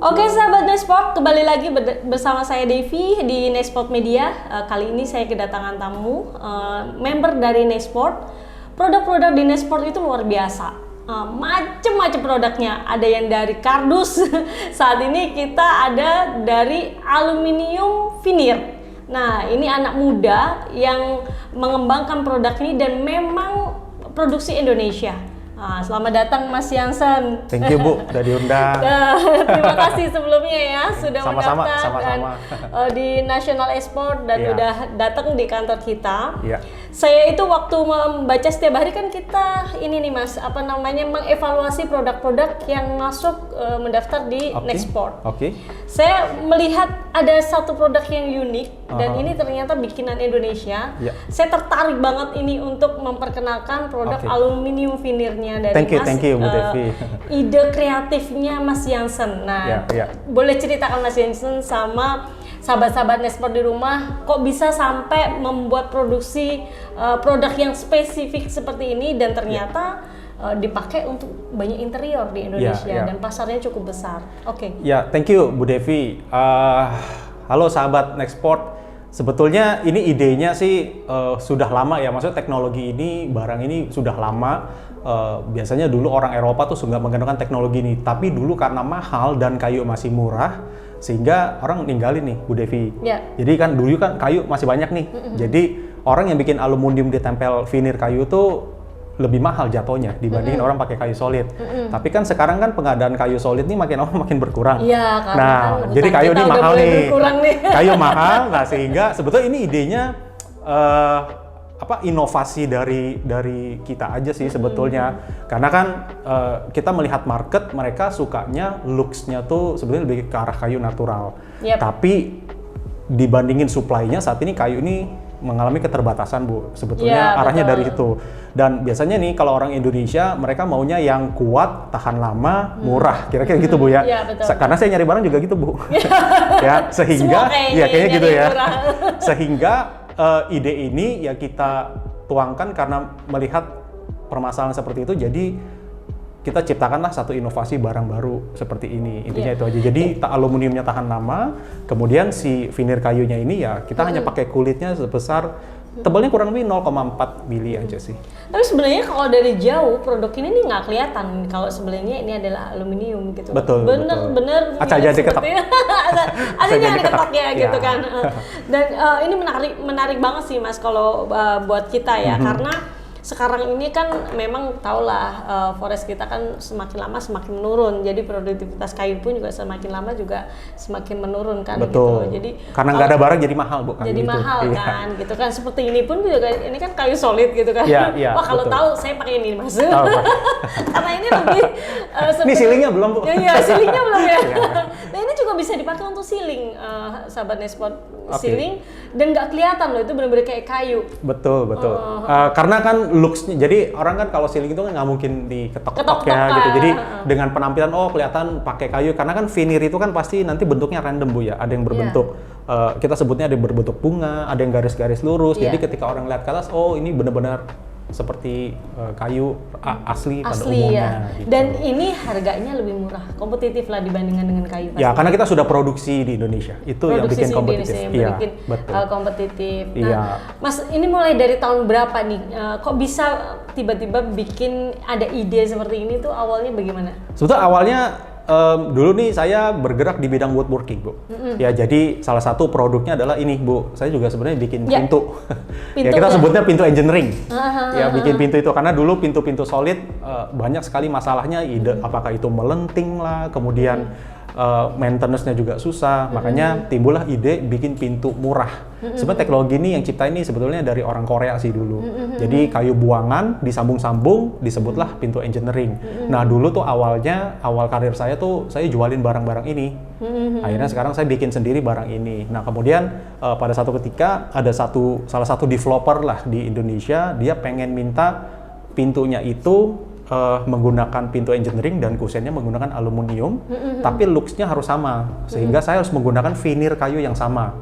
Oke sahabat Nesport, kembali lagi bersama saya Devi di Nesport Media. Kali ini saya kedatangan tamu, member dari Nesport. Produk-produk di Nesport itu luar biasa, macem-macem produknya. Ada yang dari kardus, saat ini kita ada dari aluminium veneer. Nah, ini anak muda yang mengembangkan produk ini dan memang produksi Indonesia. Selamat datang Mas Jansen. Thank you Bu, udah diundang. Terima kasih sebelumnya ya sudah sama-sama, mendaftar sama-sama. Di National Esport dan udah datang di kantor kita. Iya. Saya itu waktu membaca setiap hari kan kita ini nih Mas, mengevaluasi produk-produk yang masuk mendaftar di Nexport. Oke. Saya melihat ada satu produk yang unik dan ini ternyata bikinan Indonesia. Saya tertarik banget ini untuk memperkenalkan produk aluminium veneernya dari Mas. Thank you Bu Devi. Ide kreatifnya Mas Jansen. Nah, boleh ceritakan Mas Jansen sama sahabat-sahabat Nesport di rumah, kok bisa sampai membuat produksi produk yang spesifik seperti ini dan ternyata dipakai untuk banyak interior di Indonesia dan pasarnya cukup besar. Oke. Ya, thank you Bu Devi. Halo sahabat Nexport. Sebetulnya ini idenya sih sudah lama ya, maksudnya teknologi ini, barang ini sudah lama. Biasanya dulu orang Eropa tuh suka menggunakan teknologi ini, tapi dulu karena mahal dan kayu masih murah, sehingga orang ninggalin nih Bu Devi. Jadi kan dulu kan kayu masih banyak nih, jadi orang yang bikin aluminium ditempel veneer kayu tuh lebih mahal jatuhnya dibandingin orang pakai kayu solid. Tapi kan sekarang kan pengadaan kayu solid nih makin lama makin berkurang. Nah, jadi kayu ini mahal nih. Kayu mahal, nah sehingga sebetulnya ini idenya inovasi dari kita aja sih sebetulnya. Karena kan kita melihat market, mereka sukanya looks-nya tuh sebenarnya lebih ke arah kayu natural. Tapi dibandingin supply-nya saat ini kayu ini mengalami keterbatasan Bu, sebetulnya arahnya dari itu. Dan biasanya nih kalau orang Indonesia mereka maunya yang kuat, tahan lama, murah, kira-kira gitu Bu ya. Karena saya nyari barang juga gitu Bu. Ya, sehingga kayaknya gitu ya. Sehingga ide ini ya kita tuangkan karena melihat permasalahan seperti itu, jadi kita ciptakanlah satu inovasi barang baru seperti ini. Intinya itu aja. Jadi aluminiumnya tahan lama, kemudian si veneer kayunya ini ya kita hanya pakai kulitnya sebesar tebalnya kurang lebih 0,4 mili aja sih. Tapi sebenarnya kalau dari jauh produk ini nih nggak kelihatan kalau sebenarnya ini adalah aluminium gitu. Betul. Bener. Acah jadi ketok. Ada jangan ketok ya gitu kan. Dan ini menarik banget sih Mas kalau buat kita ya, karena sekarang ini kan memang tahulah forest kita kan semakin lama semakin menurun, jadi produktivitas kayu pun juga semakin lama juga semakin menurun kan. Betul. Gitu. Jadi karena nggak ada barang jadi mahal Bu. Jadi gitu. Mahal kan, gitu kan. Seperti ini pun juga ini kan kayu solid gitu kan. Wah kalau tahu saya pakai ini Mas. Karena ini lebih. Ini ceilingnya belum Bu? Iya ceilingnya belum ya. Nah ini juga bisa dipakai untuk ceiling, sahabat Nesport, ceiling dan nggak kelihatan loh, itu benar-benar kayak kayu. Betul. Karena kan looks-nya, jadi orang kan kalau ceiling itu kan nggak mungkin diketok-ketok ya gitu. Jadi dengan penampilan kelihatan pakai kayu, karena kan veneer itu kan pasti nanti bentuknya random Bu ya. Ada yang berbentuk kita sebutnya ada yang berbentuk bunga, ada yang garis-garis lurus. Jadi ketika orang lihat ke atas, ini benar-benar seperti kayu asli pada umumnya. Gitu. Dan ini harganya lebih murah, kompetitif lah dibandingkan dengan kayu. Ya, karena kita sudah produksi di Indonesia, itu yang bikin kompetitif. Bikin kompetitif. Nah, Mas, ini mulai dari tahun berapa nih? Kok bisa tiba-tiba bikin ada ide seperti ini tuh awalnya bagaimana? Sebetulnya awalnya dulu nih saya bergerak di bidang woodworking Bu. Ya jadi salah satu produknya adalah ini Bu. Saya juga sebenarnya bikin pintu. Ya kita sebutnya pintu engineering. Ya bikin pintu itu karena dulu pintu-pintu solid banyak sekali masalahnya. Apakah itu melenting lah, kemudian maintenance-nya juga susah. Makanya timbullah ide bikin pintu murah. Sebenarnya teknologi ini yang cipta ini sebetulnya dari orang Korea sih dulu. Jadi kayu buangan disambung-sambung disebutlah pintu engineering. Nah dulu tuh awal karir saya tuh saya jualin barang-barang ini. Akhirnya sekarang saya bikin sendiri barang ini. Nah kemudian pada satu ketika ada salah satu developer lah di Indonesia, dia pengen minta pintunya itu menggunakan pintu engineering dan kusennya menggunakan aluminium, tapi looks-nya harus sama, sehingga saya harus menggunakan veneer kayu yang sama.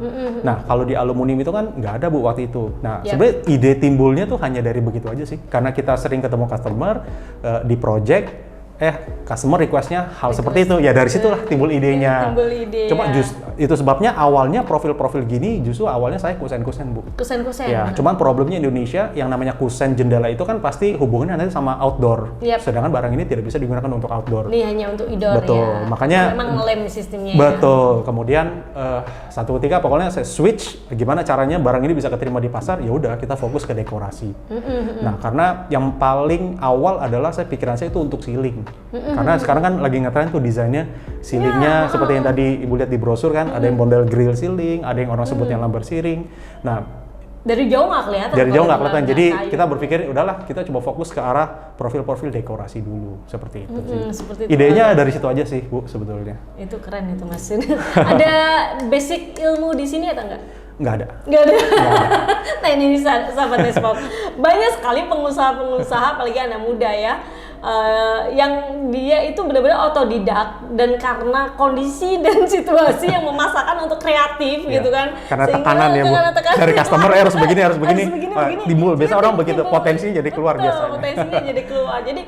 Nah, kalau di aluminium itu kan nggak ada Bu waktu itu. Nah, sebenarnya ide timbulnya tuh hanya dari begitu aja sih, karena kita sering ketemu customer di project, customer request-nya hal seperti itu. Ya dari situlah timbul idenya. Timbul ide. Cuma itu sebabnya awalnya profil-profil gini justru awalnya saya kusen-kusen, Bu. Kusen-kusen. Ya, cuman problemnya Indonesia yang namanya kusen jendela itu kan pasti hubungannya nanti sama outdoor. Sedangkan barang ini tidak bisa digunakan untuk outdoor. Ini hanya untuk indoor. Betul. Ya. Makanya memang ngelem sistemnya. Betul. Kemudian satu ketika pokoknya saya switch gimana caranya barang ini bisa keterima di pasar, ya udah kita fokus ke dekorasi. Nah, karena yang paling awal adalah pikiran saya itu untuk ceiling. Karena sekarang kan lagi ngetren tuh desainnya ceilingnya seperti yang tadi Ibu lihat di brosur kan, ada yang model grill ceiling, ada yang orang sebutnya lumbar ceiling. Nah, dari jauh nggak kelihatan. Dari jauh nggak kelihatan. Jadi kita berpikir udahlah kita coba fokus ke arah profil-profil dekorasi dulu seperti itu sih. Seperti itu. Idenya dari situ aja sih, Bu, sebetulnya. Itu keren itu, Mas. Ada basic ilmu di sini atau enggak? Nggak ada. Nggak ada. Nah ini sahabat Nespot, banyak sekali pengusaha-pengusaha apalagi anak muda ya, yang dia itu benar-benar otodidak dan karena kondisi dan situasi yang memaksakan untuk kreatif gitu kan. Karena tekanan ya, Bu. Dari customer harus begini. Timbul biasa orang begitu, potensi jadi keluar biasanya. Potensinya jadi keluar. Jadi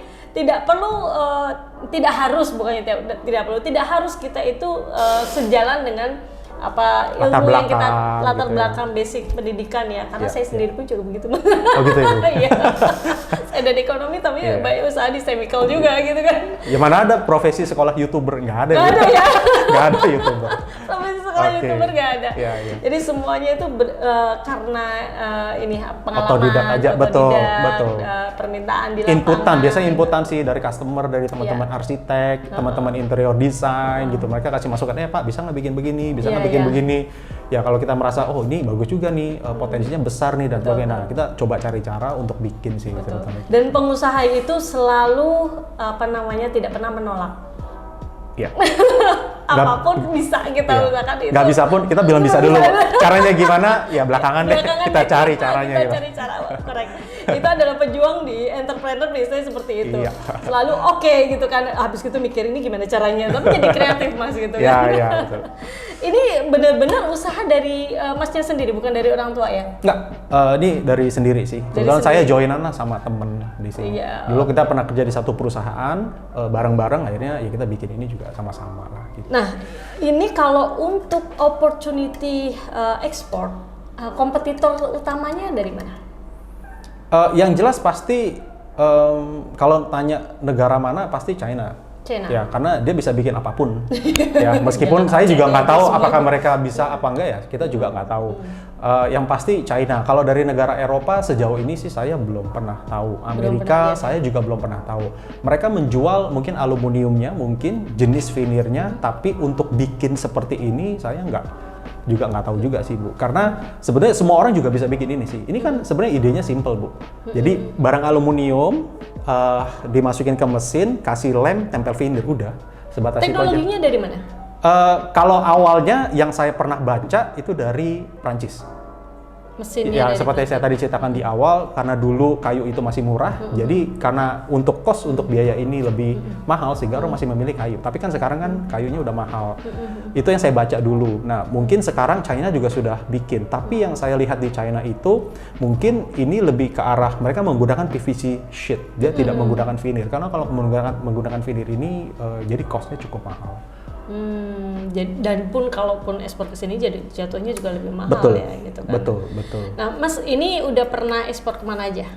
tidak harus kita itu sejalan dengan apa ilmu yang kita latar belakang basic pendidikan ya, karena saya sendiri pun juga begitu. Oh gitu ya, Bu? Iya. Saya dari ekonomi tapi banyak usaha di chemical juga gitu kan. Ya mana ada profesi sekolah YouTuber, nggak ada. Nggak ada ya. Nggak ada YouTuber. Profesi sekolah YouTuber nggak ada. Ya. Jadi semuanya itu karena ini pengalaman, otodidak aja, betul. Permintaan di lapangan. Inputan, biasanya inputan sih dari customer, dari teman-teman arsitek, teman-teman interior design gitu. Mereka kasih masukan, Pak bisa nggak bikin begini, bisa nggak bikin begini. Ya kalau kita merasa, oh ini bagus juga nih, potensinya besar nih dan sebagainya. Nah, kita coba cari cara untuk bikin sih. Dan pengusaha itu selalu tidak pernah menolak. Ya. Apapun bisa kita usahakan itu. Nggak bisa pun kita bilang bisa dulu. Caranya gimana? Ya belakangan deh kita cari caranya. Kita cari cara, correct. Itu adalah pejuang di entrepreneur biasanya seperti itu. Iya. Selalu oke gitu kan. Habis itu mikir ini gimana caranya. Tapi jadi kreatif Mas gitu kan. Iya, betul. Ini benar-benar usaha dari Masnya sendiri, bukan dari orang tua ya? Nggak, ini dari sendiri sih. Kebetulan saya joinan lah sama temen di sini. Iya. Dulu kita pernah kerja di satu perusahaan, bareng-bareng akhirnya ya kita bikin ini juga sama-sama lah. Gitu. Nah, ini kalau untuk opportunity ekspor, kompetitor utamanya dari mana? Yang jelas pasti kalau tanya negara mana pasti China. Ya, karena dia bisa bikin apapun. Ya, meskipun saya juga nggak tahu apakah mereka bisa apa enggak ya, kita juga nggak tahu. Yang pasti China. Kalau dari negara Eropa sejauh ini sih saya belum pernah tahu. Amerika saya juga belum pernah tahu. Mereka menjual mungkin aluminiumnya, mungkin jenis veneernya, tapi untuk bikin seperti ini saya nggak tahu juga sih, Bu. Karena sebenarnya semua orang juga bisa bikin ini sih. Ini kan sebenarnya idenya simple, Bu. Jadi barang aluminium dimasukin ke mesin, kasih lem, tempel veneer, udah sebatas itu aja. Teknologinya dari mana? Kalau awalnya yang saya pernah baca itu dari Prancis. Mesinnya ya seperti saya tadi ceritakan di awal, karena dulu kayu itu masih murah, jadi karena untuk cost untuk biaya ini lebih mahal sehingga orang masih memilih kayu. Tapi kan sekarang kan kayunya udah mahal. Itu yang saya baca dulu. Nah mungkin sekarang China juga sudah bikin, tapi yang saya lihat di China itu mungkin ini lebih ke arah mereka menggunakan PVC sheet, dia tidak menggunakan veneer, karena kalau menggunakan veneer ini jadi costnya cukup mahal. Dan pun kalaupun ekspor ke sini jadi jatuhnya juga lebih mahal ya gitu kan. Betul. Nah, Mas ini udah pernah ekspor kemana aja?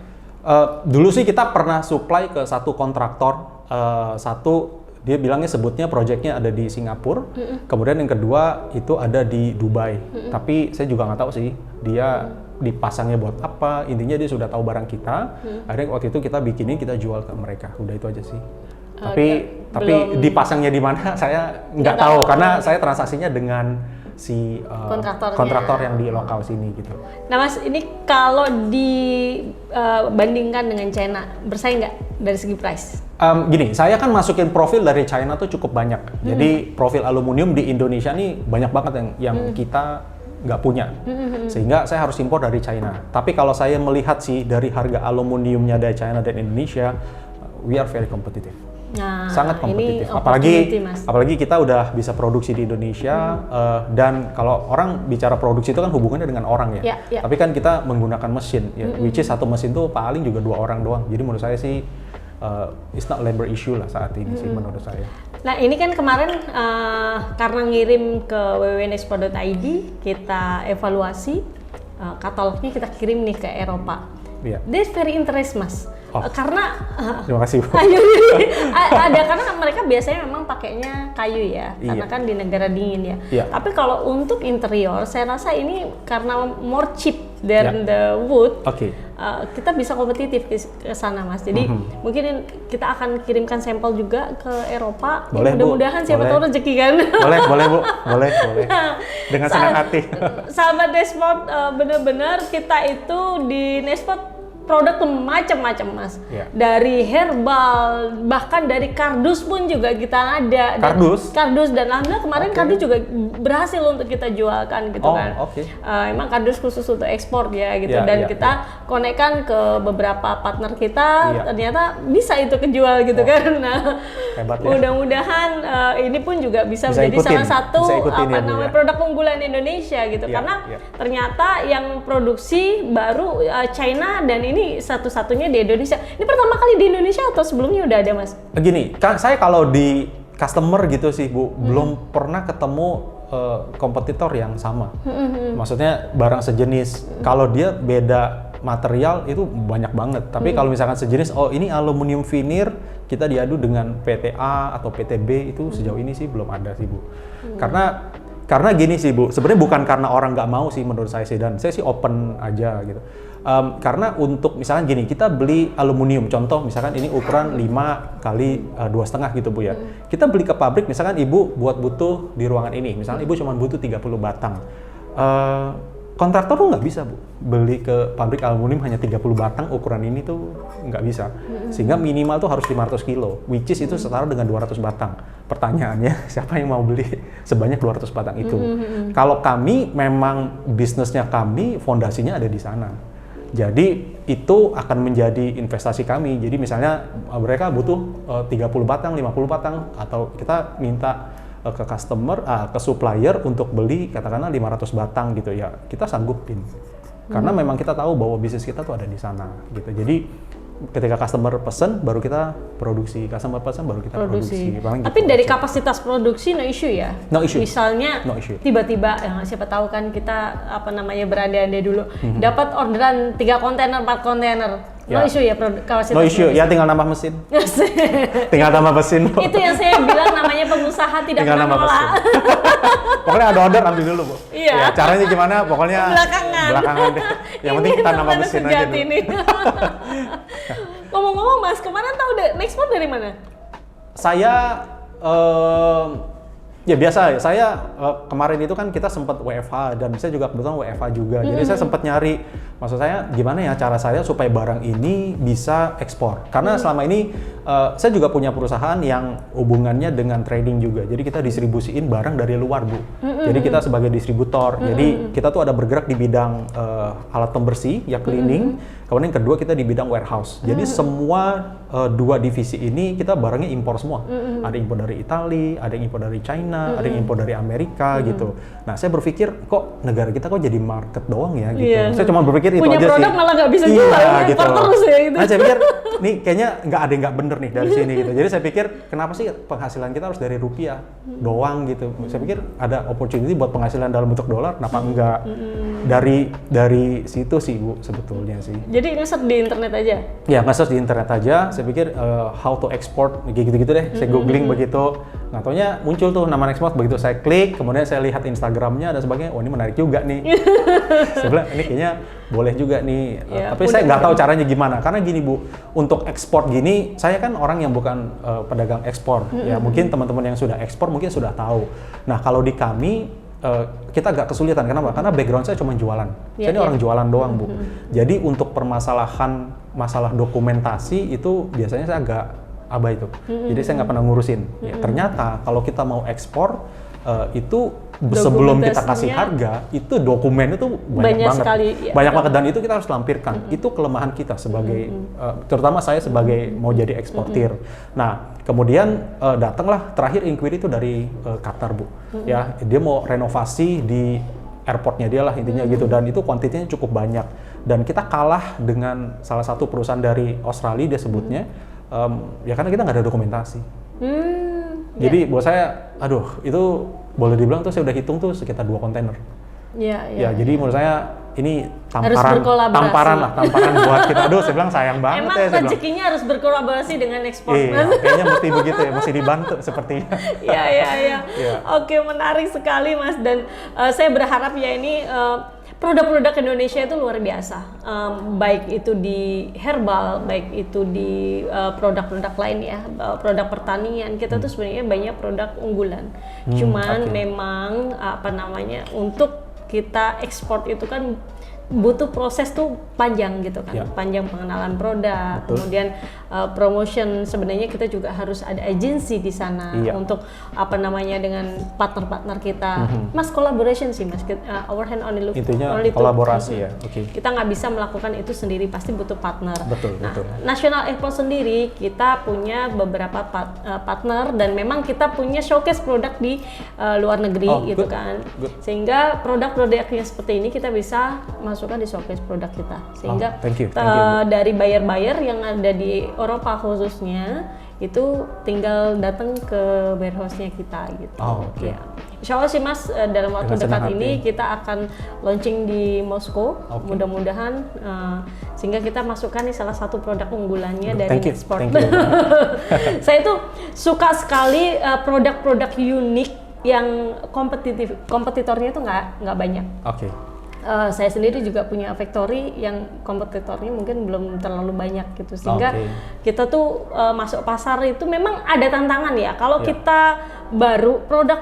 Dulu sih kita pernah supply ke satu kontraktor, dia bilangnya sebutnya proyeknya ada di Singapura, kemudian yang kedua itu ada di Dubai. Tapi saya juga nggak tahu sih dia dipasangnya buat apa, intinya dia sudah tahu barang kita, akhirnya waktu itu kita bikinin, kita jual ke mereka, udah itu aja sih. Tapi dipasangnya di mana saya nggak tahu karena saya transaksinya dengan si kontraktor yang di lokal sini gitu. Nah Mas, ini kalau dibandingkan dengan China, bersaing nggak dari segi price? Gini, saya kan masukin profil dari China tuh cukup banyak. Jadi profil aluminium di Indonesia nih banyak banget yang kita nggak punya. Sehingga saya harus impor dari China. Tapi kalau saya melihat sih dari harga aluminiumnya dari China dan Indonesia, we are very competitive. Nah, sangat kompetitif, apalagi kita udah bisa produksi di Indonesia, dan kalau orang bicara produksi itu kan hubungannya dengan orang ya. Tapi kan kita menggunakan mesin, which is satu mesin tuh paling juga 2 orang doang. Jadi menurut saya sih it's not labor issue lah saat ini sih menurut saya. Nah ini kan kemarin karena ngirim ke www.nexport.id, kita evaluasi katalognya, kita kirim nih ke Eropa. Yeah. That's very interest Mas. Karena terima kasih Bu. ada karena mereka biasanya memang pakainya kayu ya, karena kan di negara dingin ya. Tapi kalau untuk interior, saya rasa ini karena more cheap than the wood, kita bisa kompetitif ke sana Mas. Jadi mungkin kita akan kirimkan sampel juga ke Eropa. Mudah-mudahan siapa tahu rezeki kan. Boleh Bu, boleh. Dengan senang hati. Sahabat Nexport, benar-benar kita itu di Nexport produk tuh macam-macam Mas, dari herbal, bahkan dari kardus pun juga kita ada. Kardus dan alhamdulillah kemarin kardus juga berhasil untuk kita jualkan gitu kan. Emang kardus khusus untuk ekspor ya gitu, dan kita konekkan ke beberapa partner kita, ternyata bisa itu kejual gitu kan. Nah, mudah-mudahan ini pun juga bisa menjadi salah satu produk unggulan Indonesia gitu, karena ternyata yang produksi baru China, dan ini satu-satunya di Indonesia. Ini pertama kali di Indonesia atau sebelumnya udah ada Mas? Gini, saya kalau di customer gitu sih Bu, belum pernah ketemu kompetitor yang sama. Maksudnya barang sejenis. Kalau dia beda material itu banyak banget. Tapi kalau misalkan sejenis, ini aluminium veneer, kita diadu dengan PTA atau PTB, itu sejauh ini sih belum ada sih Bu. Karena gini sih Bu, sebenarnya bukan karena orang nggak mau sih menurut saya sih, dan saya sih open aja gitu. Karena untuk misalkan gini, kita beli aluminium, contoh misalkan ini ukuran 5 kali 2,5 gitu Bu ya. Kita beli ke pabrik, misalkan Ibu butuh di ruangan ini, misalkan Ibu cuma butuh 30 batang. Kontraktor tuh nggak bisa Bu, beli ke pabrik aluminium hanya 30 batang ukuran ini tuh nggak bisa. Sehingga minimal tuh harus 500 kilo, which is itu setara dengan 200 batang. Pertanyaannya, siapa yang mau beli sebanyak 200 batang itu? Kalau kami memang bisnisnya kami, fondasinya ada di sana. Jadi itu akan menjadi investasi kami. Jadi misalnya mereka butuh 30 batang, 50 batang, atau kita minta ke customer, ke supplier untuk beli katakanlah 500 batang gitu ya, kita sanggupin. Karena memang kita tahu bahwa bisnis kita tuh ada di sana gitu. Jadi ketika customer pesen baru kita produksi, customer pesen baru kita produksi. Tapi gitu dari kapasitas produksi no issue ya? No issue. Misalnya tiba-tiba siapa tahu kan kita berandai-andai dulu dapat orderan 3 kontainer, 4 kontainer. No issue ya kapasitas. No issue, ya tinggal nambah mesin. Tinggal tambah mesin. Itu yang saya bilang namanya pengusaha tidak pernah nolak. Pokoknya ada order ambil dulu Bu. Iya. Ya, caranya gimana? Pokoknya belakangan deh. Yang penting kita nambah mesin aja dulu. Ngomong-ngomong Mas, kemarin tahu Nexport dari mana? Saya ya biasa, saya kemarin itu kan kita sempat WFH, dan saya juga kebetulan WFH juga. Jadi saya sempat nyari, maksud saya gimana ya cara saya supaya barang ini bisa ekspor. Karena selama ini saya juga punya perusahaan yang hubungannya dengan trading juga. Jadi kita distribusiin barang dari luar Bu. Jadi kita sebagai distributor. Jadi kita tuh ada bergerak di bidang alat pembersih, ya cleaning. Kemudian yang kedua kita di bidang warehouse. Jadi semua dua divisi ini kita barangnya impor semua. Ada impor dari Italia, ada yang impor dari China, ada yang impor dari Amerika gitu. Nah saya berpikir kok negara kita kok jadi market doang ya gitu. Saya cuma berpikir itu punya aja sih. Punya produk malah nggak bisa jual, gitu. terus ya gitu. Nah saya pikir nih kayaknya nggak ada yang nggak bener nih dari sini gitu. Jadi saya pikir kenapa sih penghasilan kita harus dari rupiah doang gitu. Saya pikir ada opportunity buat penghasilan dalam bentuk dolar, kenapa enggak? Dari situ sih Bu sebetulnya sih. Jadi nge-search di internet aja? Ya nge-search di internet aja, saya pikir how to export gitu-gitu deh, saya googling begitu. Nah taunya muncul tuh nama Nexport, begitu saya klik, kemudian saya lihat Instagramnya dan sebagainya, ini menarik juga nih. Saya bilang ini kayaknya boleh juga nih, tapi saya nggak tahu caranya gimana, karena gini Bu, untuk ekspor gini, saya kan orang yang bukan pedagang ekspor, ya mungkin teman-teman yang sudah ekspor mungkin sudah tahu. Nah kalau di kami, kita agak kesulitan, kenapa? Karena background saya cuma jualan, saya ini orang jualan doang Bu. Jadi untuk masalah dokumentasi itu biasanya saya agak abai itu. Jadi saya nggak pernah ngurusin. Ya, ternyata kalau kita mau ekspor itu sebelum kita kasih harga itu dokumen itu banyak banget. Sekali, banyak banget, dan itu kita harus lampirkan. Itu kelemahan kita sebagai terutama saya sebagai mau jadi eksportir. Nah, kemudian datanglah terakhir inquiry itu dari Qatar Bu. Ya, dia mau renovasi di airportnya dia lah intinya gitu, dan itu kuantitinya cukup banyak. Dan kita kalah dengan salah satu perusahaan dari Australia dia sebutnya. Ya karena kita nggak ada dokumentasi. Jadi Ya. buat saya, aduh itu boleh dibilang tuh saya udah hitung tuh sekitar 2 kontainer. Ya, jadi menurut saya ini Harus berkolaborasi. tamparan buat kita. Aduh, saya bilang sayang banget Emang ya. Saya bilang, rezekinya harus berkolaborasi dengan ekspor, iya, Mas. kayaknya mesti begitu ya, mesti dibantu sepertinya. Iya. Iya. Oke, menarik sekali, Mas. Dan saya berharap ya ini produk-produk Indonesia itu luar biasa. Baik itu di herbal, baik itu di produk-produk lain ya, produk pertanian. Kita tuh sebenarnya banyak produk unggulan. Cuman memang untuk kita ekspor itu kan butuh proses tuh panjang gitu kan, panjang pengenalan produk, kemudian promotion. Sebenarnya kita juga harus ada agensi di sana untuk dengan partner-partner kita. Mas, collaboration sih Mas, our hand only look. Intinya kolaborasi ya. Kita nggak bisa melakukan itu sendiri, pasti butuh partner. Betul. National Expo sendiri kita punya beberapa partner dan memang kita punya showcase produk di luar negeri gitu kan. Sehingga produk-produknya seperti ini kita bisa masukkan di showcase produk kita, sehingga thank you. dari buyer-buyer yang ada di Eropa khususnya itu tinggal datang ke warehouse-nya kita gitu. Ya. Insya Allah sih Mas, dalam waktu dekat ini kita akan launching di Moskow. Mudah-mudahan sehingga kita masukkan nih salah satu produk unggulannya dari ekspor. Saya tuh suka sekali produk-produk unik yang kompetitornya tuh nggak banyak. Saya sendiri juga punya factory yang kompetitornya mungkin belum terlalu banyak gitu, sehingga kita tuh masuk pasar itu memang ada tantangan ya. Kalau kita produk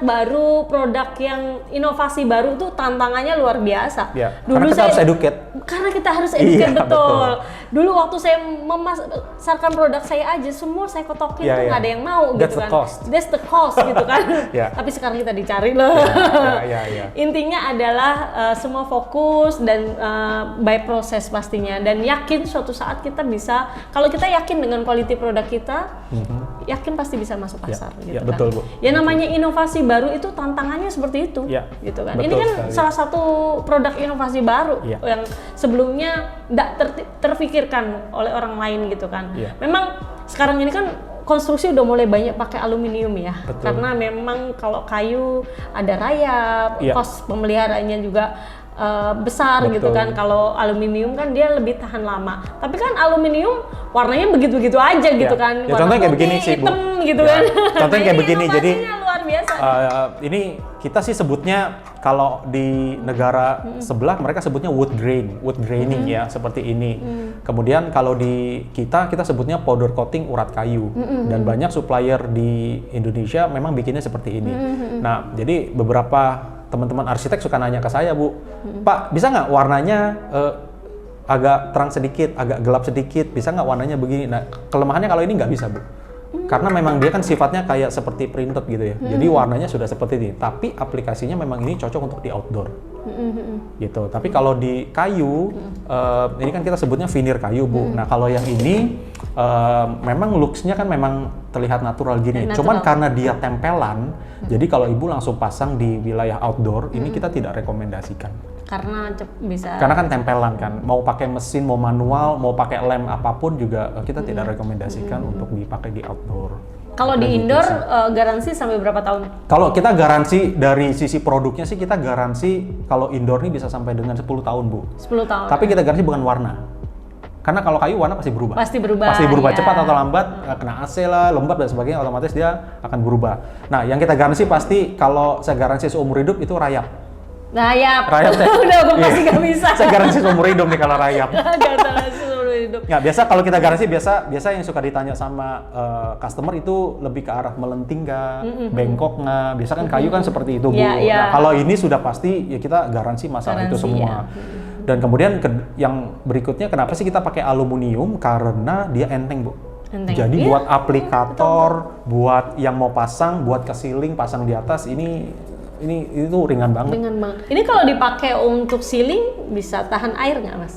yang inovasi baru itu tantangannya luar biasa. Dulu kita harus educate. Karena kita harus educate, betul. Dulu waktu saya memasarkan produk saya aja, semua saya kotokin tuh nggak ada yang mau gitu kan. That's the cost gitu kan. Tapi sekarang kita dicari loh. Intinya adalah semua fokus dan by proses pastinya, dan yakin suatu saat kita bisa, kalau kita yakin dengan quality produk kita, yakin pasti bisa masuk pasar gitu kan. Betul, Bu. Ya namanya inovasi baru itu tantangannya seperti itu, gitu kan. Ini kan salah satu produk inovasi baru yang sebelumnya tidak terfikirkan oleh orang lain gitu kan. Memang sekarang ini kan konstruksi udah mulai banyak pakai aluminium ya, karena memang kalau kayu ada rayap, kos pemeliharaannya juga besar gitu kan. Kalau aluminium kan dia lebih tahan lama, tapi kan aluminium warnanya begitu-begitu aja gitu kan. Ya, contohnya kayak begini sih, Bu. Hitam gitu kan. Contohnya kayak begini, jadi luar biasa. Ini kita sih sebutnya, kalau di negara sebelah mereka sebutnya wood graining ya, seperti ini. Kemudian kalau di kita sebutnya powder coating urat kayu, dan banyak supplier di Indonesia memang bikinnya seperti ini. Nah, jadi beberapa teman-teman arsitek suka nanya ke saya, Bu, Pak, bisa nggak warnanya agak terang sedikit, agak gelap sedikit, bisa nggak warnanya begini? Nah, kelemahannya kalau ini nggak bisa, Bu. Karena memang dia kan sifatnya kayak seperti printed gitu ya. Jadi warnanya sudah seperti ini, tapi aplikasinya memang ini cocok untuk di outdoor. Gitu. Tapi kalau di kayu, ini kan kita sebutnya veneer kayu, Bu. Nah, kalau yang ini memang looks-nya kan memang terlihat natural gini. Cuman karena dia tempelan, jadi kalau Ibu langsung pasang di wilayah outdoor, ini kita tidak rekomendasikan. Karena kan tempelan kan, mau pakai mesin, mau manual, mau pakai lem apapun juga kita tidak rekomendasikan untuk dipakai di outdoor. Kalau di indoor garansi sampai berapa tahun? Kalau kita garansi dari sisi produknya sih, kita garansi kalau indoor nih bisa sampai dengan 10 tahun, Bu. 10 tahun. Tapi kita garansi bukan warna. Karena kalau kayu warna pasti berubah. Pasti berubah ya. Cepat atau lambat, kena AC lah, lembab dan sebagainya, otomatis dia akan berubah. Nah, yang kita garansi pasti, kalau saya garansi seumur hidup itu rayap. Rayap udah pasti nggak bisa. Saya garansi seumur hidup nih kalau rayap. Seumur hidup. Ya, biasa kalau kita garansi, biasa yang suka ditanya sama customer itu lebih ke arah melenting nggak, bengkok nggak. Biasa kan kayu kan seperti itu, Bu. Nah, kalau ini sudah pasti ya kita garansi masalah itu semua. Dan kemudian yang berikutnya, kenapa sih kita pakai aluminium? Karena dia enteng, Bu. Jadi buat aplikator, buat yang mau pasang, buat ke ceiling, pasang di atas, itu ringan banget. Ini kalau dipakai untuk ceiling bisa tahan air nggak, Mas?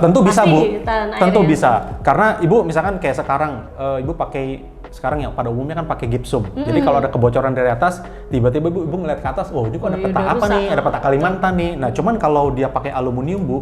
Tentu bisa, Bu. Tentu ya? bisa. Karena Ibu misalkan kayak sekarang, Ibu pakai sekarang yang pada umumnya kan pakai gypsum. Jadi kalau ada kebocoran dari atas, tiba-tiba Ibu ngeliat ke atas, ini kok ada peta apa nih? Ada peta Kalimantan nih. Nah, cuman kalau dia pakai aluminium, Bu,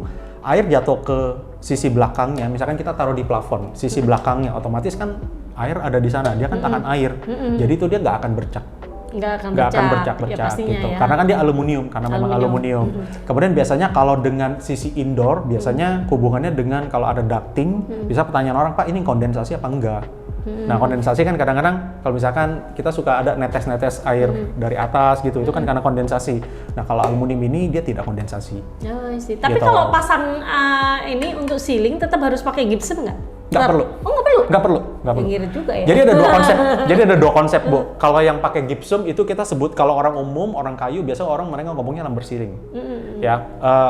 air jatuh ke sisi belakangnya, misalkan kita taruh di plafon, sisi belakangnya otomatis kan air ada di sana, dia kan tahan air. Jadi itu dia nggak akan bercak. Nggak akan bercak ya, pastinya gitu. Ya. Karena kan dia aluminium, memang aluminium. Kemudian biasanya kalau dengan sisi indoor, biasanya hubungannya dengan kalau ada ducting, bisa pertanyaan orang, Pak ini kondensasi apa enggak? Nah kondensasi kan kadang-kadang kalau misalkan kita suka ada netes-netes air dari atas gitu, itu kan karena kondensasi. Nah kalau aluminium ini dia tidak kondensasi. Oh, tapi gitu. kalau pasang ini untuk ceiling tetap harus pakai gypsum nggak? Nggak perlu. Oh nggak perlu? Nggak perlu. Pinggir juga ya. Jadi ada dua konsep, Bu. Kalau yang pakai gypsum itu kita sebut, kalau orang umum, orang kayu, biasa mereka ngomongnya lumber ceiling. Ya,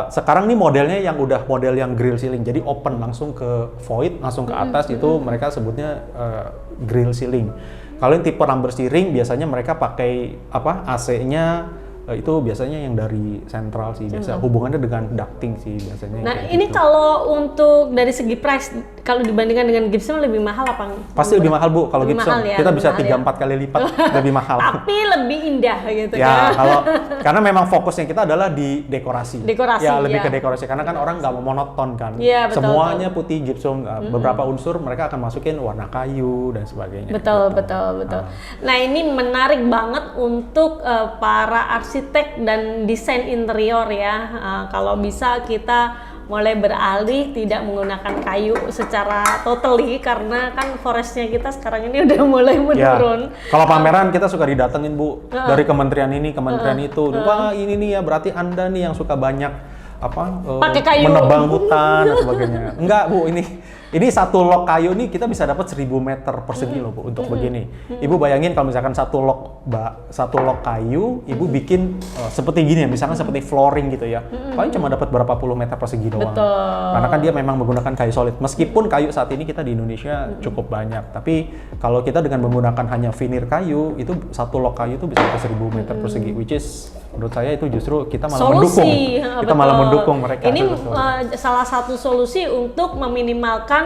sekarang nih modelnya yang udah model yang grill ceiling, jadi open langsung ke void, langsung ke atas, itu mereka sebutnya grill ceiling. Kalau yang tipe lumber ceiling biasanya mereka pakai AC-nya itu biasanya yang dari sentral sih, biasa hubungannya dengan ducting sih biasanya. Nah ini gitu. Kalau untuk dari segi price, kalau dibandingkan dengan gypsum lebih mahal apa? Pasti lebih mahal, Bu. Kalau gypsum ya, kita bisa 3-4 kali lipat lebih mahal. Tapi lebih indah gitu ya. Karena memang fokusnya kita adalah di dekorasi. Ya lebih ke dekorasi, karena kan orang nggak mau monoton kan. Ya, betul, semuanya putih gypsum, beberapa unsur mereka akan masukin warna kayu dan sebagainya. Betul. Nah ini menarik banget untuk para arsitek dan desain interior ya. Kalau bisa kita mulai beralih tidak menggunakan kayu secara totally, karena kan forestnya kita sekarang ini udah mulai menurun. Ya. Kalau pameran kita suka didatengin, Bu, dari kementerian ini, kementerian itu. Wah ini nih ya, berarti Anda nih yang suka banyak pakai kayu, menebang hutan dan sebagainya. Enggak, Bu, ini satu log kayu nih kita bisa dapat 1000 meter persegi loh, Bu, untuk begini. Ibu bayangin kalau misalkan satu log kayu, Ibu bikin seperti gini ya, misalkan seperti flooring gitu ya. Paling cuma dapat berapa puluh meter persegi doang. Karena kan dia memang menggunakan kayu solid. Meskipun kayu saat ini kita di Indonesia cukup banyak, tapi kalau kita dengan menggunakan hanya veneer kayu, itu satu log kayu itu bisa ke 1000 meter persegi, which is menurut saya itu justru kita malah mendukung. Kita malah mendukung mereka. Ini salah satu solusi untuk meminimalkan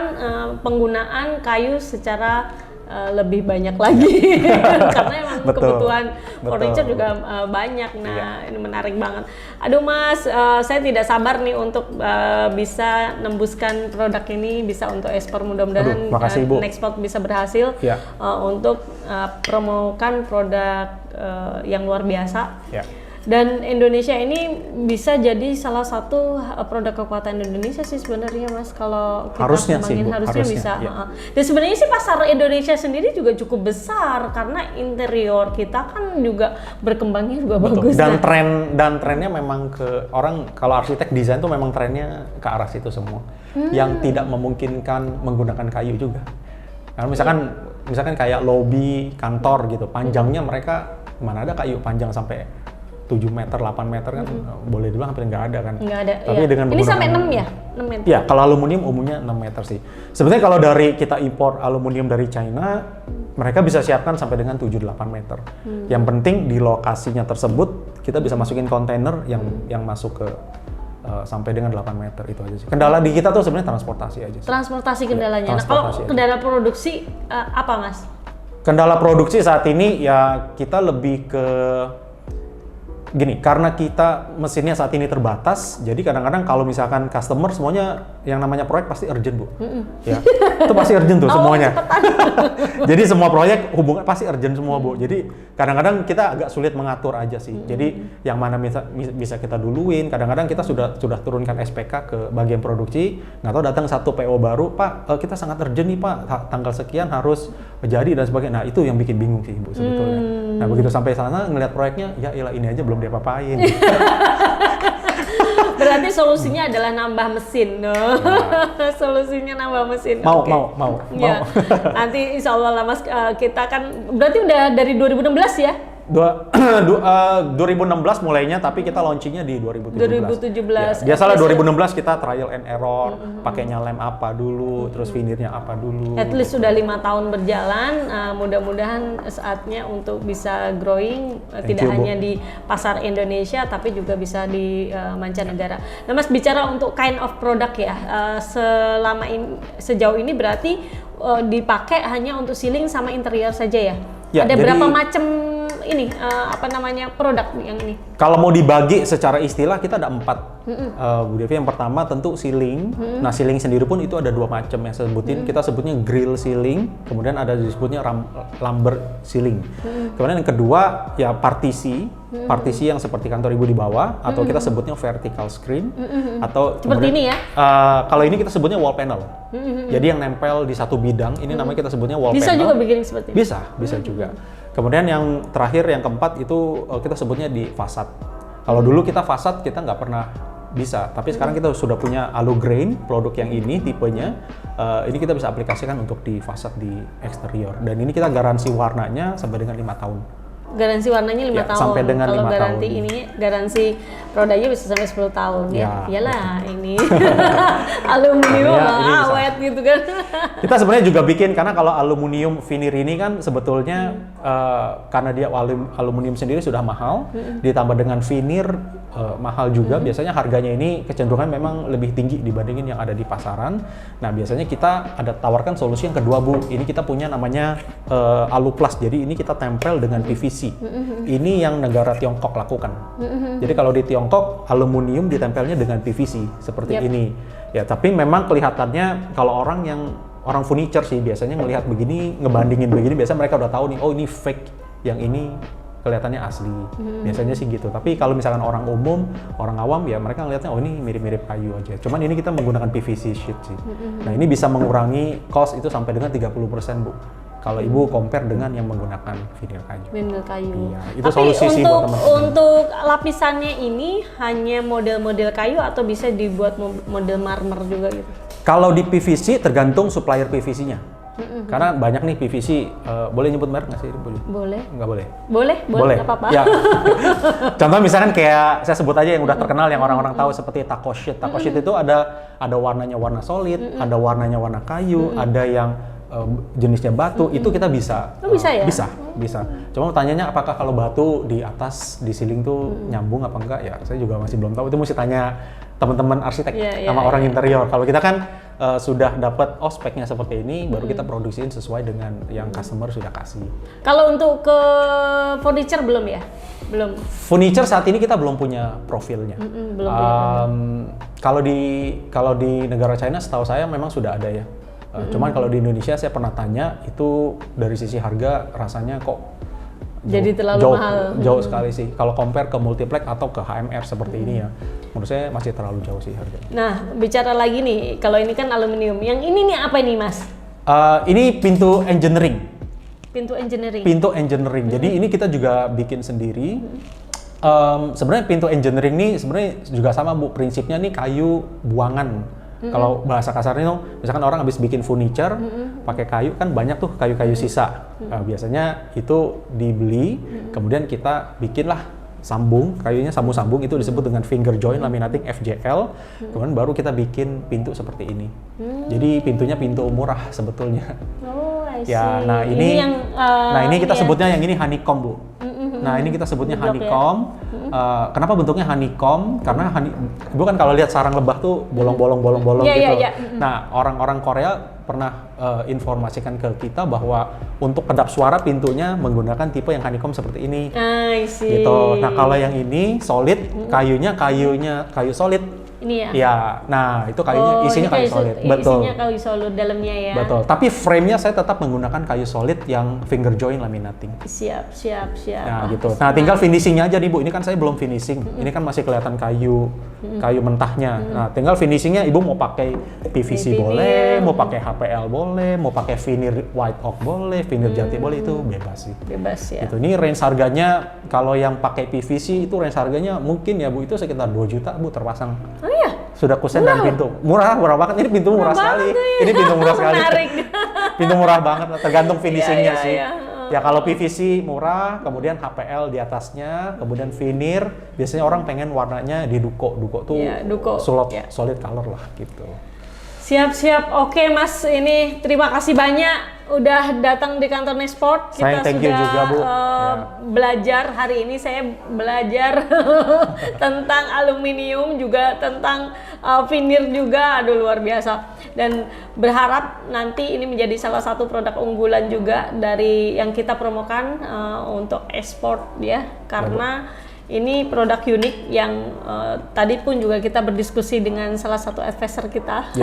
penggunaan kayu secara lebih banyak lagi. Karena emang kebutuhan furniture juga banyak. Nah, ini menarik banget. Aduh Mas, saya tidak sabar nih untuk bisa nembuskan produk ini, bisa untuk ekspor. Mudah-mudahan Nextport bisa berhasil untuk promokan produk yang luar biasa. Dan Indonesia ini bisa jadi salah satu produk kekuatan Indonesia sih sebenarnya, Mas. Kalau kita harusnya bisa. Dan sebenarnya sih pasar Indonesia sendiri juga cukup besar, karena interior kita kan juga berkembangnya juga bagus. Dan trennya memang ke orang, kalau arsitek desain tuh memang trennya ke arah situ semua. Yang tidak memungkinkan menggunakan kayu juga. Karena misalkan kayak lobi kantor gitu, panjangnya mereka mana ada kayu panjang sampai 7 meter, 8 meter kan boleh dibilang hampir nggak ada kan. Nggak ada, tapi dengan ini sampai 6 ya? 6 meter? Ya, kalau aluminium umumnya 6 meter sih. Sebenarnya kalau dari kita impor aluminium dari China, mereka bisa siapkan sampai dengan 7-8 meter. Yang penting di lokasinya tersebut, kita bisa masukin kontainer yang masuk ke sampai dengan 8 meter, itu aja sih. Kendala di kita tuh sebenarnya transportasi aja sih. Transportasi kendalanya. Nah, kalau kendala produksi apa, Mas? Kendala produksi saat ini ya kita lebih ke gini, karena kita mesinnya saat ini terbatas, jadi kadang-kadang kalau misalkan customer semuanya yang namanya proyek pasti urgent, Bu. Ya, itu pasti urgent tuh semuanya. Jadi semua proyek hubungan pasti urgent semua, Bu. Jadi kadang-kadang kita agak sulit mengatur aja sih. Jadi yang mana bisa kita duluin, kadang-kadang kita sudah turunkan SPK ke bagian produksi, nggak tahu datang satu PO baru, Pak, kita sangat urgent nih Pak, tanggal sekian harus jadi dan sebagainya. Nah itu yang bikin bingung sih, Bu, sebetulnya. Nah begitu sampai sana ngelihat proyeknya, ya ilah ini aja belum diapa-apain. Berarti solusinya adalah nambah mesin. Solusinya nambah mesin. Mau. Ya. Nanti insya Allah lah Mas, kita kan berarti udah dari 2016 ya? 2016 mulainya, tapi kita launchingnya di 2017. Ya, biasalah 2016 kita trial and error, pakainya lem apa dulu, terus veneernya apa dulu. At least sudah 5 tahun berjalan, mudah-mudahan saatnya untuk bisa growing, tidak hanya di pasar Indonesia, tapi juga bisa di mancanegara. Nah Mas, bicara untuk kind of product ya, sejauh ini berarti dipakai hanya untuk ceiling sama interior saja ya? Ada berapa macam ini produk yang ini? Kalau mau dibagi secara istilah kita ada 4 Bu Devi, yang pertama tentu ceiling. Nah, ceiling sendiri pun itu ada 2 macam yang saya sebutin. Kita sebutnya grill ceiling, kemudian ada disebutnya lumber ceiling. Kemudian yang kedua ya partisi yang seperti kantor ibu di bawah, atau kita sebutnya vertical screen, atau Seperti ini ya? Kalau ini kita sebutnya wall panel. Jadi yang nempel di satu bidang, ini namanya kita sebutnya wall Bisa panel. juga bikin seperti ini? Bisa juga. Kemudian yang terakhir, yang keempat itu kita sebutnya di fasad. Kalau dulu kita fasad kita nggak pernah bisa, tapi sekarang kita sudah punya alu grain produk yang ini tipenya. Ini kita bisa aplikasikan untuk di fasad di eksterior, dan ini kita garansi warnanya sampai dengan 5 tahun. Garansi warnanya 5 Ya, tahun. sampai dengan Kalau 5 garansi tahun. ini, garansi produknya bisa sampai 10 tahun ya. Ya, Iyalah ini aluminium Ya, ini bisa. awet gitu kan. Kita sebenarnya juga bikin, karena kalau aluminium veneer ini kan sebetulnya karena dia aluminium sendiri sudah mahal, ditambah dengan veneer mahal juga. Biasanya harganya ini kecenderungan memang lebih tinggi dibandingin yang ada di pasaran. Nah, biasanya kita ada tawarkan solusi yang kedua, Bu. Ini kita punya namanya Aluplus. Jadi ini kita tempel dengan PVC. Ini yang negara Tiongkok lakukan. Jadi kalau di Tiongkok aluminium ditempelnya dengan PVC seperti ini. Ya, tapi memang kelihatannya kalau orang furniture sih biasanya ngelihat begini, ngebandingin begini, biasanya mereka udah tahu nih, oh ini fake, yang ini kelihatannya asli. Biasanya sih gitu. Tapi kalau misalkan orang umum, orang awam, ya mereka ngelihatnya oh ini mirip-mirip kayu aja. Cuman ini kita menggunakan PVC sheet sih. Nah, ini bisa mengurangi cost itu sampai dengan 30%, Bu. Kalau Ibu compare dengan yang menggunakan veneer kayu. Veneer kayu. Iya, itu solusi sih buat teman-teman. Untuk lapisannya ini hanya model-model kayu atau bisa dibuat model marmer juga gitu? Kalau di PVC tergantung supplier PVC-nya. Karena banyak nih PVC, boleh nyebut merek nggak sih? Boleh. Nggak boleh? Boleh, nggak apa-apa. Ya. Contoh misalkan kayak, saya sebut aja yang udah terkenal, yang orang-orang tahu seperti taco sheet. Taco sheet itu ada warnanya warna solid, ada warnanya warna kayu, ada yang jenisnya batu, itu kita bisa. Oh, bisa ya? Bisa. Cuma tanyanya apakah kalau batu di atas, di ceiling tuh nyambung apa enggak, ya saya juga masih belum tahu. Itu mesti tanya teman-teman arsitek sama orang interior. Kalau kita kan sudah dapat speknya seperti ini, baru kita produksiin sesuai dengan yang customer sudah kasih. Kalau untuk ke furniture belum ya? Belum. Furniture saat ini kita belum punya profilnya. Belum. Kalau di negara China setahu saya memang sudah ada ya. Cuman kalau di Indonesia saya pernah tanya, itu dari sisi harga rasanya kok jadi terlalu mahal. Jauh sekali sih. Kalau compare ke multiplex atau ke HMR seperti ini ya, menurut saya masih terlalu jauh sih harganya. Nah, bicara lagi nih, kalau ini kan aluminium. Yang ini nih apa ini, Mas? Ini pintu engineering. Pintu engineering. Jadi ini kita juga bikin sendiri. Sebenarnya pintu engineering ini sebenarnya juga sama, Bu. Prinsipnya nih kayu buangan. Kalau bahasa kasarnya tuh, misalkan orang habis bikin furniture, pakai kayu, kan banyak tuh kayu-kayu sisa. Biasanya itu dibeli, kemudian kita bikinlah sambung, kayunya sambung-sambung, itu disebut dengan finger joint laminating FJL. Kemudian baru kita bikin pintu seperti ini. Jadi pintunya pintu murah sebetulnya. Oh, I see. Ya, nah ini ini kita sebutnya yang ini honeycomb, Bu. Nah, ini kita sebutnya honeycomb. Kenapa bentuknya honeycomb? Karena Ibu kan kalau lihat sarang lebah tuh bolong-bolong gitu. Nah, orang-orang Korea pernah informasikan ke kita bahwa untuk kedap suara pintunya menggunakan tipe yang honeycomb seperti ini. I see. Gitu. Nah, kalau yang ini solid, kayu solid. Ini ya? Ya, nah itu kayunya isinya kayu solid. Betul. Isinya kayu solid dalamnya ya. Betul. Tapi frame-nya saya tetap menggunakan kayu solid yang finger joint laminating. Siap. Nah, gitu. Nah, tinggal finishing-nya aja nih, Bu. Ini kan saya belum finishing. Ini kan masih kelihatan kayu mentahnya. Nah, tinggal finishing-nya Ibu mau pakai PVC boleh, mau pakai HPL boleh, mau pakai veneer white oak boleh, veneer jati boleh, itu bebas sih. Bebas ya. Gitu. Ini range harganya kalau yang pakai PVC itu range harganya mungkin ya, Bu, itu sekitar 2 juta, Bu, terpasang. Oh iya? Sudah kusen dan pintu. Murah banget. Ini pintu murah sekali. Ini pintu murah sekali. Menarik. Pintu murah banget, tergantung finishingnya sih. Iya. Ya kalau PVC murah, kemudian HPL di atasnya, kemudian veneer, biasanya orang pengen warnanya di duko. Duko tuh solid color lah gitu. Siap. Oke, Mas, ini terima kasih banyak udah datang di kantor Nesport. Kita thank you sudah juga, Bu. belajar hari ini, saya belajar tentang aluminium, juga tentang veneer juga. Aduh, luar biasa. Dan berharap nanti ini menjadi salah satu produk unggulan juga dari yang kita promokan untuk ekspor ya, karena Ini produk unik yang tadi pun juga kita berdiskusi dengan salah satu advisor kita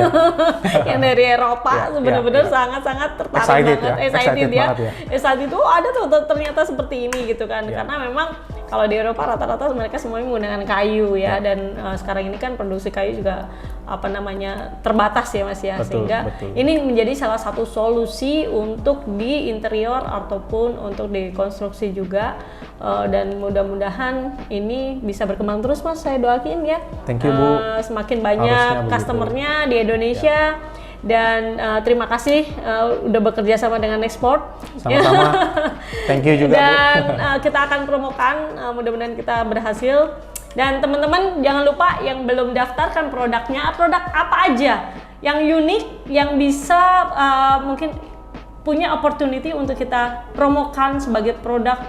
yang dari Eropa, benar-benar sangat-sangat tertarik banget, excited dia. Excited itu ada tuh ternyata seperti ini gitu kan, karena memang kalau di Eropa rata-rata mereka semuanya menggunakan kayu ya, dan sekarang ini kan produksi kayu juga terbatas ya Mas ya, sehingga ini menjadi salah satu solusi untuk di interior ataupun untuk di konstruksi juga, dan mudah-mudahan ini bisa berkembang terus Mas, saya doain ya. Thank you Bu. Semakin banyak customernya di Indonesia. Dan terima kasih udah bekerja sama dengan Nexport. Sama-sama. Thank you juga dan Bu. Kita akan promokan, mudah-mudahan kita berhasil. Dan teman-teman jangan lupa yang belum daftarkan produknya, produk apa aja yang unik, yang bisa mungkin punya opportunity untuk kita promokan sebagai produk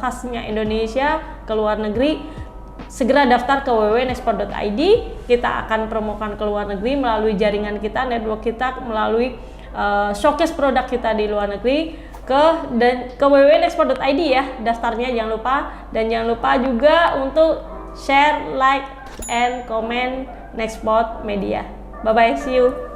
khasnya Indonesia ke luar negeri. Segera daftar ke www.nexport.id. Kita akan promokan ke luar negeri melalui jaringan kita, network kita, melalui showcase produk kita di luar negeri ke www.nexport.id ya. Daftarnya jangan lupa, dan jangan lupa juga untuk share, like, and comment Nexport Media. Bye bye, see you.